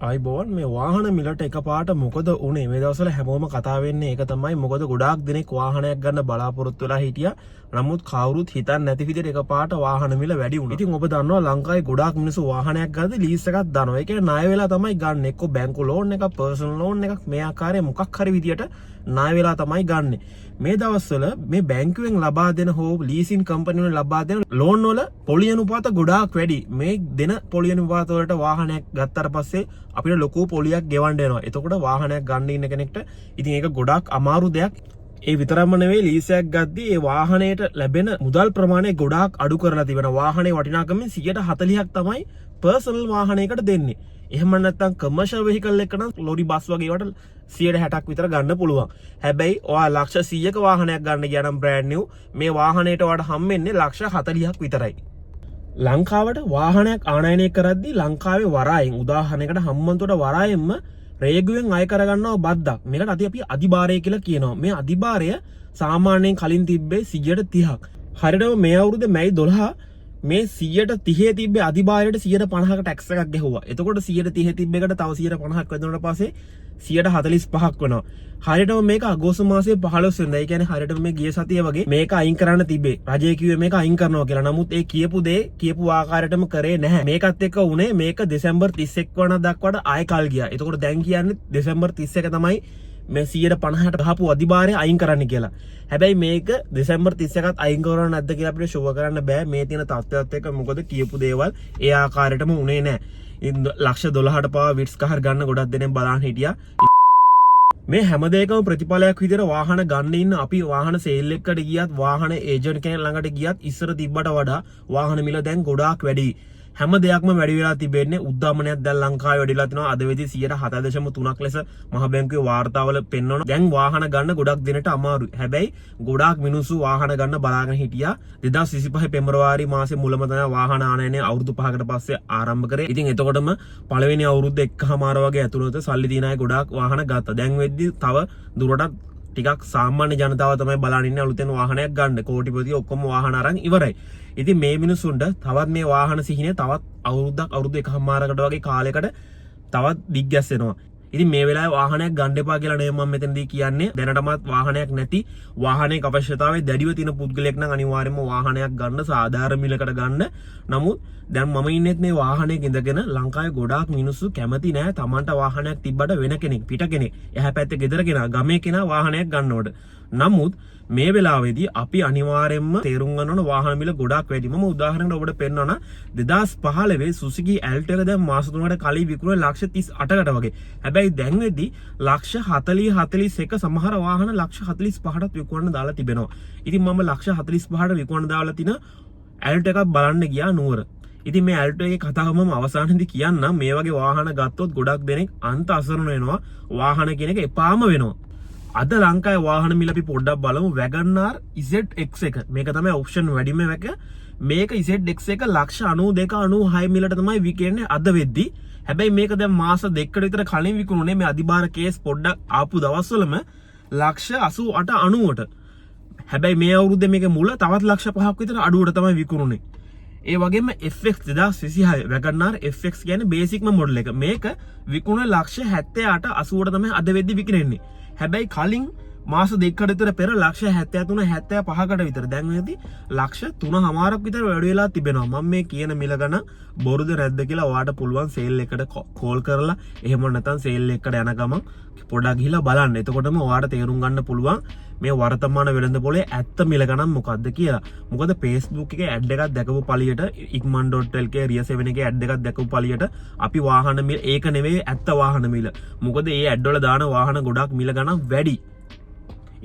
අයිබෝන් මේ වාහන මිලට එකපාරට මොකද උනේ මේ දවස්වල හැමෝම කතා වෙන්නේ ඒක තමයි මොකද ගොඩාක් දිනෙක වාහනයක් ගන්න බලාපොරොත්තු වෙලා හිටියා නමුත් කවුරුත් හිතන්නේ නැති විදිහට එකපාරට වාහන මිල වැඩි වුණා. ඉතින් ඔබ දන්නවා ලංකාවේ ගොඩාක් මිනිස්සු වාහනයක් ගන්න ලීස් එකක් දානවා. ඒ කියන්නේ ණය වෙලා තමයි ගන්න. එක්ක බැංකු ලෝන් එකක්, පර්සනල් ලෝන් එකක් මේ ආකාරයේ මොකක් හරි විදිහට ණය වෙලා තමයි ගන්න. මේ දවස්වල මේ බැංකුවෙන් ලබා දෙන හෝ ලීසින් කම්පැනි වලින් ලබා දෙන ලෝන් වල පොලි අනුපාත ගොඩාක් වැඩි. මේ දෙන පොලි අනුපාත වලට වාහනයක් ගත්තාට පස්සේ අපිට ලොකු පොලියක් ගෙවන්න වෙනවා. එතකොට වාහනයක් ගන්න ඉන්න කෙනෙක්ට ඉතින් ඒක ගොඩාක් අමාරු දෙයක්. ඒ විතරක්ම නෙවෙයි ලීස් එකක් ගද්දී ඒ වාහනයට ලැබෙන මුදල් ප්‍රමාණය ගොඩාක් අඩු කරලා තිබෙනවා. වාහනේ වටිනාකමෙන් 140ක් තමයි පර්සනල් වාහනයකට දෙන්නේ. එහෙම නැත්නම් කමර්ෂල් වෙහිකල් එක නම් ලොරි බස් වගේ ඒවට 160ක් විතර ගන්න පුළුවන්. හැබැයි ඔයා ලක්ෂ 100ක වාහනයක් ගන්න ගියා නම් බ්‍රෑන්ඩ් නිව් මේ වාහනයට ඔයාට හම්බෙන්නේ ලක්ෂ 40ක් විතරයි. ලංකාවට වාහනයක් ආනයනය කරද්දී ලංකාවේ වරායෙන් උදාහරණයකට හම්බන්තොට වරායෙන්ම රේගුවෙන් අය කරගන්නවා බද්දක්. මේකට අපි අධිභාරය කියලා කියනවා. මේ අධිභාරය සාමාන්‍යයෙන් කලින් තිබ්බේ 130ක්. හරියටම මේ අවුරුද්දේ මැයි 12 මේ 130 තිබ්බේ අධිභාරයට 150ක ටැක්ස් එකක් ගැහුවා. එතකොට 130 තිබ්බ එකට තව 150ක් වැදුනට පස්සේ 145ක් වෙනවා. හරියටම මේක අගෝස්තු මාසයේ 15 වෙනිදා. ඒ කියන්නේ හරියටම මේ ගිය සතිය වගේ මේක අයින් කරන්න තිබේ. රජය කිව්වේ මේක අයින් කරනවා කියලා. නමුත් ඒ කියපු ආකාරයටම කරේ නැහැ. මේකත් එක්ක උනේ මේක දෙසැම්බර් 31 වෙනිදා දක්වාට ආයෙ කල් ගියා. එතකොට දැන් කියන්නේ දෙසැම්බර් 31 තමයි මේ 150ට ගහපු අධිභාරය අයින් කරන්න කියලා. හැබැයි මේක දෙසැම්බර් 31ත් අයින් කරනව නැද්ද කියලා අපිට ෂුවර් කරන්න බෑ. මේ තියෙන තත්ත්වයත් එක්ක මොකද කියපු දේවල් ඒ ආකාරයටම උනේ නැහැ. ලක්ෂ 12ට පාව විට්ස් කහර ගන්න ගොඩක් දෙනෙක් බලන් හිටියා. මේ හැම දෙයකම ප්‍රතිඵලයක් විදිහට වාහන ගන්න ඉන්න අපි වාහන සේල් එකකට ගියත් වාහන ඒජන්ට් කෙනෙක් ළඟට ගියත් ඉස්සර තිබ්බට වඩා වාහන මිල දැන් ගොඩාක් වැඩි. හැම දෙයක්ම වැඩි වෙලා තිබෙන්නේ. උද්දාමනයක් දැන් ලංකාවේ වැඩිලා තිනවා. අද වෙදි 7.3% ලෙස මහ බැංකුවේ වාර්තාවල පෙන්වනවා. දැන් වාහන ගන්න ගොඩක් දිනට අමාරුයි. හැබැයි ගොඩාක් මිනිස්සු වාහන ගන්න බලාගෙන හිටියා. 2025 පෙබරවාරි මාසේ මුලම තමයි වාහන ආනයනය අවුරුදු 5කට පස්සේ ආරම්භ කරේ. ඉතින් එතකොටම පළවෙනි අවුරුද්ද එකමාර වගේ ඇතුළත සල්ලි තියන අය ගොඩාක් වාහන ගත්තා. දැන් වෙද්දි තව දුරටත් ටිකක් සාමාන්‍ය ජනතාව තමයි බලන් ඉන්නේ අලුතෙන් වාහනයක් ගන්න. කෝටිපති ඔක්කොම වාහන අරන් ඉවරයි. ඉතින් මේ මිනිස්සුන්ට තවත් මේ වාහන සිහිනේ තවත් අවුරුදු එකමාරකට වගේ කාලයකට තවත් දිග්ගැස්සෙනවා. ඉතින් මේ වෙලාවේ වාහනයක් ගන්න එපා කියලා නේ මම මෙතනදී කියන්නේ. දැනටමත් වාහනයක් නැති වාහනයක අවශ්‍යතාවය දැඩිව තියෙන පුද්ගලයෙක් නම් අනිවාර්යයෙන්ම වාහනයක් ගන්න සාධාරණ මිලකට ගන්න. නමුත් දැන් මම ඉන්නෙත් මේ වාහනයක ඉඳගෙන ලංකාවේ ගොඩාක් මිනිස්සු කැමති නෑ Tamanට වාහනයක් තිබ්බට වෙන කෙනෙක් පිට කෙනෙක් එහා පැත්තේ ගෙදර කෙනා ගමේ කෙනා වාහනයක් ගන්නවට. නමුත් මේ වෙලාවේදී අපි අනිවාර්යයෙන්ම තේරුම් ගන්න ඕන වාහන මිල ගොඩාක් වැඩි. මම උදාහරණයක් ඔබට පෙන්නනවා 2015 Suzuki Alto එක දැන් මාස 3කට කලින් විකුණුවේ ලක්ෂ 38කට වගේ. හැබැයි දැන් වෙද්දි ලක්ෂ 40 41 සමහර වාහන ලක්ෂ 45ටත් විකුණන්න දාලා තිබෙනවා. ඉතින් මම ලක්ෂ 45ට විකුණන්න දාලා තින Alto එකක් බලන්න ගියා නුවර. ඉතින් මේ Alto එකේ කතාව මම අවසානයේදී කියන්නම්. මේ වගේ වාහන ගත්තොත් ගොඩක් දෙනෙක් අන්ත අසරණ වෙනවා. වාහන කියන එක එපාම වෙනවා. අද ලංකාවේ වාහන මිල අපි පොඩ්ඩක් බලමු. WagonR ZX එක. මේක තමයි ඔප්ෂන් වැඩිම එක. මේක ZX එක ලක්ෂ 92 96 මිලට තමයි විකින්නේ අද වෙද්දි. හැබැයි මේක දැන් මාස 2කට විතර කලින් විකුණුනේ මේ අධිභාර කේස් පොඩ්ඩක් ආපු දවස්වලම ලක්ෂ 88 90ට. හැබැයි මේ අවුරුද්දේ මේකේ මුල තවත් ලක්ෂ 5ක් විතර අඩුවට තමයි විකුණුනේ. ඒ වගේම FX 2026 WagonR FX කියන්නේ බේසික්ම මොඩල් එක. මේක විකුණුනේ ලක්ෂ 78 80ට තමයි අද වෙද්දි විකිනෙන්නේ. හැබැයි කලින් මාස 2කට විතර පෙර ලක්ෂ 73 75කට විතර දැන් වෙද්දි ලක්ෂ 3.5ක් විතර වැඩි වෙලා තිබෙනවා. මම මේ කියන මිල ගන්න බොරුද නැද්ද කියලා ඔයාට පුළුවන් සේල් එකට කෝල් කරලා එහෙම නැත්නම් සේල් එකට යන ගමන් පොඩ්ඩක් ගිහිලා බලන්න. එතකොටම ඔයාට තේරුම් ගන්න පුළුවන් මේ වර්තමාන වෙළඳ පොලේ ඇත්ත මිල ගණන් මොකද්ද කියලා. මොකද Facebook එකේ ඇඩ් එකක් දැකපු පළියට ikman.lk Ria 7 එකේ ඇඩ් එකක් දැකපු පළියට අපි වාහන මිල ඒක නෙවෙයි ඇත්ත වාහන මිල. මොකද මේ ඇඩ් වල දාන වාහන ගොඩක් මිල ගණන් වැඩි.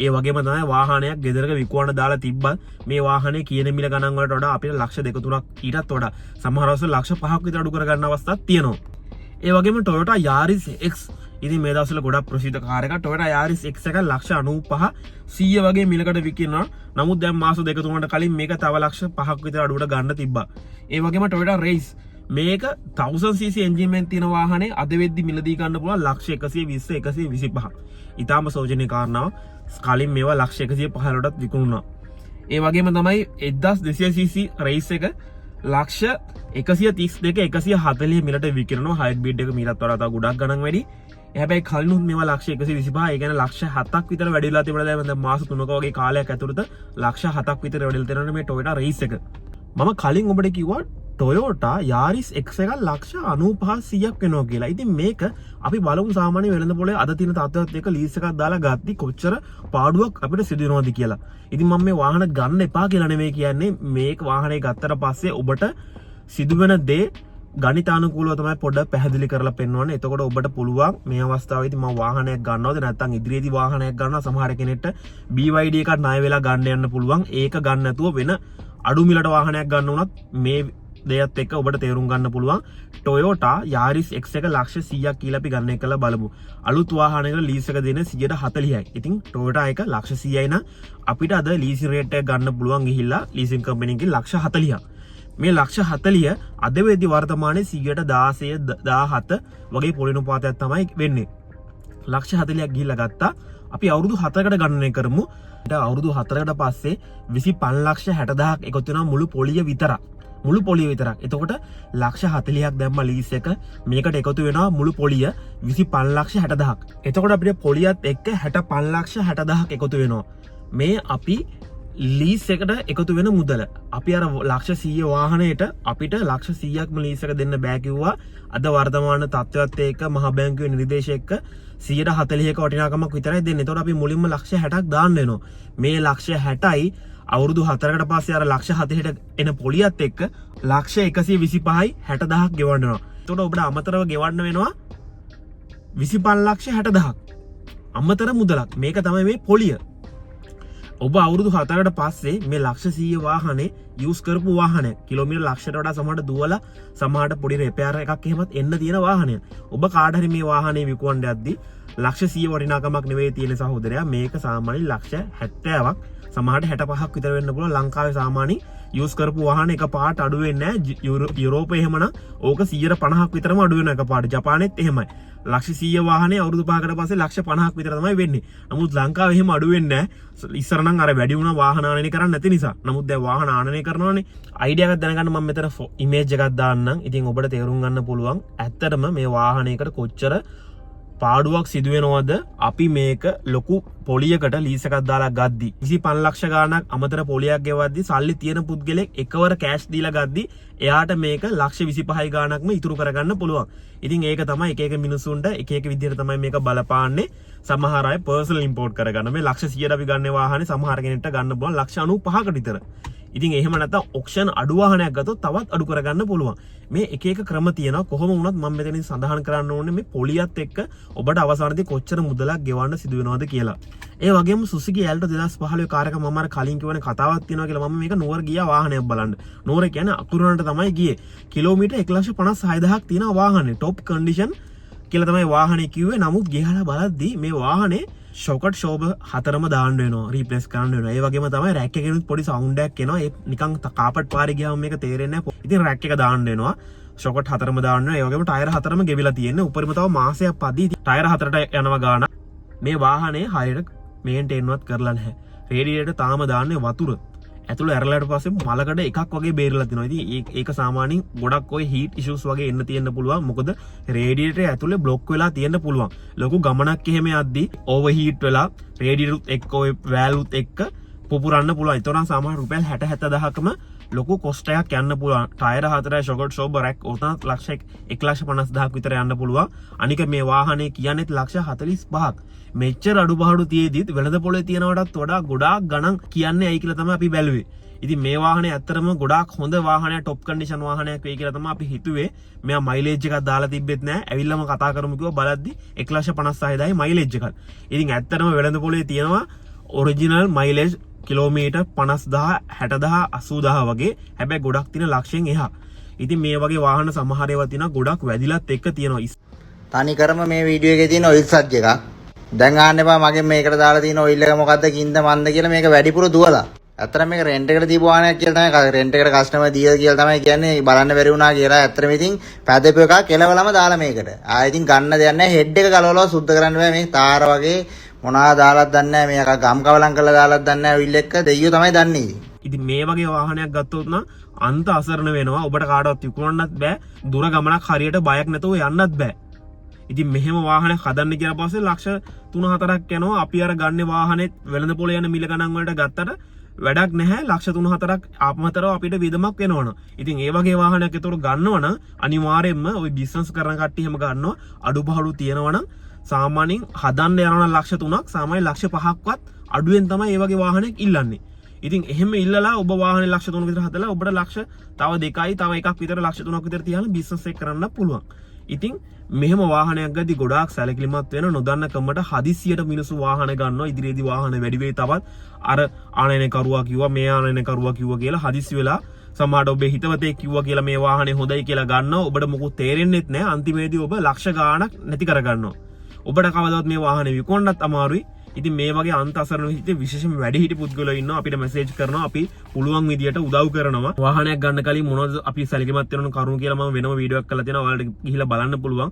ඒ වගේම තමයි වාහනයක් ගෙදරක විකුණන්න දාලා තිබ්බත් මේ වාහනේ කියන මිල ගණන් වලට වඩා අපිට ලක්ෂ 2-3ක් ඊටත් වඩා සමහර අවස්ථා ලක්ෂ 5ක් විතර අඩු කරගන්න අවස්ථාවක් තියෙනවා. ඒ වගේම Toyota Yaris X ඉතින් මේ දවස්වල ගොඩක් ප්‍රසිද්ධ කාර් එකක් Toyota Yaris X එක ලක්ෂ 95 100 වගේ මිලකට විකිනවා. නමුත් දැන් මාස 2-3කට කලින් මේක තව ලක්ෂ 5ක් විතර අඩුවට ගන්න තිබ්බා. ඒ වගේම Toyota Race මේක 1000cc එන්ජින් එකෙන් තියෙන වාහනේ අද වෙද්දි මිලදී ගන්න පුළුවන් ලක්ෂ 120 125. ඊටාම සෞජන්‍ය කාරණාව. කලින් මේවා ලක්ෂ 115ටත් විකුණුණා. ඒ වගේම තමයි 1200cc රේස් එක ලක්ෂ 132 140 මිලට විකිරනවා. හයිබ්‍රිඩ් එක මීටත් වඩා තව ගොඩක් ගණන් වැඩි. හැබැයි කලිනුත් මේවා ලක්ෂ 125 ඒ කියන්නේ ලක්ෂ 7ක් විතර වැඩිලා තිබුණා. දැන් මාස 3ක වගේ කාලයක් ඇතුළත ලක්ෂ 7ක් විතර වැඩිලා තියෙනවා මේ Toyota Race එක. මම කලින් ඔබට කිව්වා Toyota Yaris X එක ලක්ෂ 9500ක් වෙනවා කියලා. ඉතින් මේක අපි බලමු සාමාන්‍ය වෙළඳ පොලේ අද තියෙන තත්ත්වයට එක්ක ලීස් එකක් දාලා ගත්තී කොච්චර පාඩුවක් අපිට සිදු වෙනවද කියලා. ඉතින් මම මේ වාහන ගන්න එපා කියලා නෙමෙයි කියන්නේ. මේක වාහනේ ගත්තට පස්සේ ඔබට සිදුවෙන දේ ගණිතානුකූලව තමයි පොඩ්ඩක් පැහැදිලි කරලා පෙන්වන්නේ. එතකොට ඔබට පුළුවන් මේ අවස්ථාවේදී මම වාහනයක් ගන්නවද නැත්නම් ඉදිරියේදී වාහනයක් ගන්නවා. සමහර කෙනෙක්ට BYD එකක් ණය වෙලා ගන්න යන්න පුළුවන්. ඒක ගන්න නැතුව වෙන අඩු මිලට වාහනයක් ගන්න උනත් මේ දෙයත් එක්ක ඔබට තේරුම් ගන්න පුළුවන්. Toyota Yaris X එක ලක්ෂ 100ක් කියලා අපි ගන්න එකලා බලමු. අලුත් වාහනයකට ලීස් එක දෙන 140යි. ඉතින් Toyota එක ලක්ෂ 100යි නම් අපිට අද ලීසින් රේට් එක ගන්න පුළුවන් ගිහිල්ලා ලීසින් කම්පැනි එකකින් ලක්ෂ 40ක්. මේ ලක්ෂ 40 අද වෙද්දි වර්තමානයේ 16 17 වගේ පොලිනුපාතයක් තමයි වෙන්නේ. ලක්ෂ 40ක් ගිහිල්ලා ගත්තා. අපි අවුරුදු 4කට ගණනය කරමු. අවුරුදු 4කට පස්සේ 25 ලක්ෂ 60000ක් එකතු වෙනවා මුළු පොලිය විතරක්. මුළු පොලිය විතරක්. එතකොට ලක්ෂ 40ක් දැම්ම ලීස් එක මේකට එකතු වෙනවා මුළු පොලිය 25 ලක්ෂ 60000ක්. එතකොට අපිට පොලියත් එක්ක 65 ලක්ෂ 60000ක් එකතු වෙනවා. මේ අපි ලීස් එකට එකතු වෙන මුදල. අපි අර ලක්ෂ 100 වාහනයට අපිට ලක්ෂ 100ක්ම ලීස් එක දෙන්න බෑ කිව්වා. අද වර්තමාන තත්ත්වයත් එක්ක මහ බැංකුවේ නිර්දේශ එක්ක 140ක වටිනාකමක් විතරයි දෙන්නේ. එතකොට අපි මුලින්ම ලක්ෂ 60ක් දාන්න වෙනවා. මේ ලක්ෂ 60යි අවුරුදු 4කට පස්සේ අර ලක්ෂ 70ට එන පොලියත් එක්ක ලක්ෂ 125යි 60000ක් ගෙවන්න වෙනවා. එතකොට ඔබට අමතරව ගෙවන්න වෙනවා 25 ලක්ෂ 60000ක්. අමතර මුදලක්. මේක තමයි මේ පොලිය. ඔබ අවුරුදු 4කට පස්සේ මේ ලක්ෂ 100 වාහනේ යූස් කරපු වාහනය කිලෝමීටර් ලක්ෂයට වඩා සමහරට දුවලා සමහරට පොඩි රිපෙයාර් එකක් එහෙමත් එන්න තියෙන වාහනය. ඔබ කාට හරි මේ වාහනේ විකුණන්න යද්දි ලක්ෂ 100 වටිනාකමක් නෙවෙයි තියෙන සහෝදරයා. මේක සාමාන්‍ය ලක්ෂ 70ක් සමහරට 65ක් විතර වෙන්න පුළුවන්. ලංකාවේ සාමාන්‍ය යූස් කරපු වාහන එක පාට අඩු වෙන්නේ නැහැ. යුරෝපේ එහෙමනම් ඕක 150ක් විතරම අඩු වෙන එක පාට. ජපානෙත් එහෙමයි. ලක්ෂ 100 වාහනේ අවුරුදු 5කට පස්සේ ලක්ෂ 50ක් විතර තමයි වෙන්නේ. නමුත් ලංකාවේ එහෙම අඩු වෙන්නේ නැහැ. ඉස්සර නම් අර වැඩි වුණා වාහන ආනයනය කරන්නේ නැති නිසා. නමුත් දැන් වාහන ආනයනය කරනවානේ. අයිඩියා එකක් දැනගන්න මම මෙතන ඉමේජ් එකක් දාන්නම්. ඉතින් ඔබට තේරුම් ගන්න පුළුවන් ඇත්තටම මේ වාහනයකට කොච්චර පාඩුවක් සිදු වෙනවද අපි මේක ලොකු පොලියකට ලීස් එකක් දාලා ගද්දි 25 ලක්ෂ ගාණක් අමතර පොලියක් ගෙවද්දි සල්ලි තියෙන පුද්ගලෙක් එකවර කෑෂ් දීලා ගද්දි එයාට මේක ලක්ෂ 25 ගාණක්ම ඉතුරු කරගන්න පුළුවන්. ඉතින් ඒක තමයි එක එක මිනිස්සුන්ට එක එක විදිහට තමයි මේක බලපාන්නේ. සමහර අය පර්සනල් ඉම්පෝර්ට් කරගන්න මේ ලක්ෂ 100ට අපි ගන්න වාහනේ සමහර කෙනෙක්ට ගන්න පුළුවන් ලක්ෂ 95කට විතර. ඉතින් එහෙම නැත්නම් ඔක්ෂන් අඩු වාහනයක් ගත්තොත් තවත් අඩු කරගන්න පුළුවන්. මේ එක එක ක්‍රම තියෙනවා. කොහොම වුණත් මම මෙතනින් සඳහන් කරන්න ඕනේ මේ පොලියත් එක්ක ඔබට අවසානයේදී කොච්චර මුදලක් ගෙවන්න සිදු වෙනවද කියලා. ඒ වගේම Suzuki Alto 2015 කාර් එක මම අර කලින් කියවනේ කතාවක් තියෙනවා කියලා මම මේක නුවර ගියා වාහනයක් බලන්න. නුවර කියන්නේ අකුරණට තමයි ගියේ. කිලෝමීටර් 1,56,000ක් තියෙන වාහනේ. টොප් කන්ඩිෂන් කියලා තමයි වාහනේ කිව්වේ. නමුත් ගිහලා බලද්දි මේ වාහනේ ෂොකට් ෂෝබ 4ම දාන්න වෙනවා රීප්ලේස් කරන්න වෙනවා. ඒ වගේම තමයි රැක් එකකිනුත් පොඩි සවුන්ඩ් එකක් එනවා. ඒ නිකන් කාපට් පාරේ ගියාම මේක තේරෙන්නේ නැහැ. ඉතින් රැක් එක දාන්න වෙනවා. ෂොකට් 4ම දාන්න වෙනවා. ඒ වගේම ටයර් 4ම ගෙවිලා තියෙන්නේ. උඩරිම තව මාසයක් පදී ටයර් 4ට යනවා ගාන. මේ වාහනේ හරියට මේන්ටේන්වත් කරලා නැහැ. රේඩියේටර් තාම දාන්නේ වතුර. ඇතුළ ඇරලාට පස්සේ මලකඩ එකක් වගේ බේරලා තිනවා. ඉතින් ඒක සාමාන්‍යයෙන් ගොඩක් ඔය හීට් ඉෂුස් වගේ එන්න තියෙන්න පුළුවන්. මොකද රේඩියේටර් ඇතුලේ බ්ලොක් වෙලා තියෙන්න පුළුවන්. ලොකු ගමනක් එහෙම යද්දි ඕවර් හීට් වෙලා රේඩියේටරුත් එක්ක ඔය වෑල්වුත් එක්ක පුපුරන්න පුළුවන්. ඒතරම් සමහර රුපියල් 60-70000කම ලොකු කොස්ට් එකක් යන්න පුළුවන්. ටයර් 4යි ෂොකට් ෂෝබ රැක් උතනත් ලක්ෂ 1,50,000ක් විතර යන්න පුළුවන්. අනික මේ වාහනේ කියන්නේත් ලක්ෂ 45ක්. මෙච්චර අඩුපාඩු තියේදීත් වෙළඳ පොලේ තියනවටත් වඩා ගොඩාක් ගණන් කියන්නේ ඇයි කියලා තමයි අපි බැලුවේ. ඉතින් මේ වාහනේ ඇත්තටම ගොඩාක් හොඳ වාහනයක් টොප් කන්ඩිෂන් වාහනයක් වෙයි කියලා තමයි අපි හිතුවේ. මෙයා මයිලේජ් එකක් දාලා තිබ්බෙත් නැහැ. ඇවිල්ලාම කතා කරමු කිව්වා බලද්දි 1,56,000යි මයිලේජ් එකක්. ඉතින් ඇත්තටම වෙළඳ පොලේ තියෙනවා ඔරිජිනල් මයිලේජ් කිලෝමීටර් 50,000 60,000 80,000 වගේ. හැබැයි ගොඩක් තියෙන ලක්ෂයෙන් එහා. ඉතින් මේ වගේ වාහන සමහර ඒවා තියෙනවා ගොඩක් වැඩිලත් එක්ක තියෙනවා. තනි කරම මේ වීඩියෝ එකේ තියෙන ඔයිල් සජ් එකක්. දැන් ආන්න එපා මගෙන් මේකට දාලා තියෙන ඔයිල් එක මොකද්ද කින්ද මන්ද කියලා මේක වැඩිපුර දුවලා. ඇත්තටම මේක රෙන්ට් එකට දීපු වාහනයක් කියලා තමයි රෙන්ට් එකට කස්ටමර් දීලා කියලා තමයි කියන්නේ බලන්න බැරි වුණා කියලා. ඇත්තටම ඉතින් පැදපු එකක් කෙලවලම දාලා මේකට. ආයෙ ඉතින් ගන්න දෙයක් නැහැ. හෙඩ් එක ගලවලා සුද්ධ කරන්න බෑ. මේ තාර වගේ මොනවා දාලාත් දන්නේ නැහැ. මේක ගම් කවලම් කරලා දාලාත් දන්නේ නැහැ ඔයිල් එක. දෙයියෝ තමයි දන්නේ. ඉතින් මේ වගේ වාහනයක් ගත්තොත් නම් අන්ත අසරණ වෙනවා. ඔබට කාටවත් විකුණන්නත් බෑ. දුර ගමනක් හරියට බයක් නැතුව යන්නත් බෑ. ඉතින් මෙහෙම වාහනයක් හදන්න කියලා පස්සේ ලක්ෂ 3-4ක් යනවා. අපි අර ගන්න වාහනේත් වෙළඳ පොළ යන මිල ගණන් වලට ගත්තට වැඩක් නැහැ. ලක්ෂ 3-4ක් ආපමතරව අපිට විදමක් වෙනවනේ. ඉතින් ඒ වගේ වාහනයක් ඒතර ගන්නවනම් අනිවාර්යයෙන්ම ওই බිස්නස් කරන කට්ටිය හැම ගන්නවා. අඩුපහළු තියෙනවනම් සාමාන්‍යයෙන් හදන්න යනවා ලක්ෂ 3ක් සාමාන්‍ය ලක්ෂ 5ක්වත් අඩුවෙන් තමයි මේ වගේ වාහනයක් ඉල්ලන්නේ. ඉතින් එහෙම ඉල්ලලා ඔබ වාහනේ ලක්ෂ 3ක විතර හදලා ඔබට ලක්ෂ තව 2යි තව එකක් විතර ලක්ෂ 3ක් විතර තියාලා බිස්නස් එක කරන්න පුළුවන්. ඉතින් මෙහෙම වාහනයක් ගද්දි ගොඩාක් සැලකිලිමත් වෙන නොදන්න කමට හදිසියට මිනිස්සු වාහන ගන්නවා. ඉදිරියේදී වාහන වැඩි වෙයි තවත් අර ආනයන කරුවා කිව්වා මේ ආනයන කරුවා කිව්වා කියලා හදිසි වෙලා සමහරට ඔබේ හිතවතේ කිව්වා කියලා මේ වාහනේ හොඳයි කියලා ගන්නවා. ඔබට මොකුත් තේරෙන්නෙත් නැහැ. අන්තිමේදී ඔබ ලක්ෂ ගාණක් නැති කර ගන්නවා. ඔබට කවදාවත් මේ වාහනේ විකුණන්නත් අමාරුයි. ඉතින් මේ වගේ අන්ත අසරණ හිතේ විශේෂම වැඩි හිටි පුද්ගලයෝ ඉන්නවා. අපිට මැසේජ් කරනවා. අපි පුළුවන් විදියට උදව් කරනවා. වාහනයක් ගන්න කලින් මොනවද අපි සැලකිලිමත් වෙන කරුණු කියලා මම වෙනම වීඩියෝ එකක් කරලා තියෙනවා. ඔයාලට ගිහිල්ලා බලන්න පුළුවන්.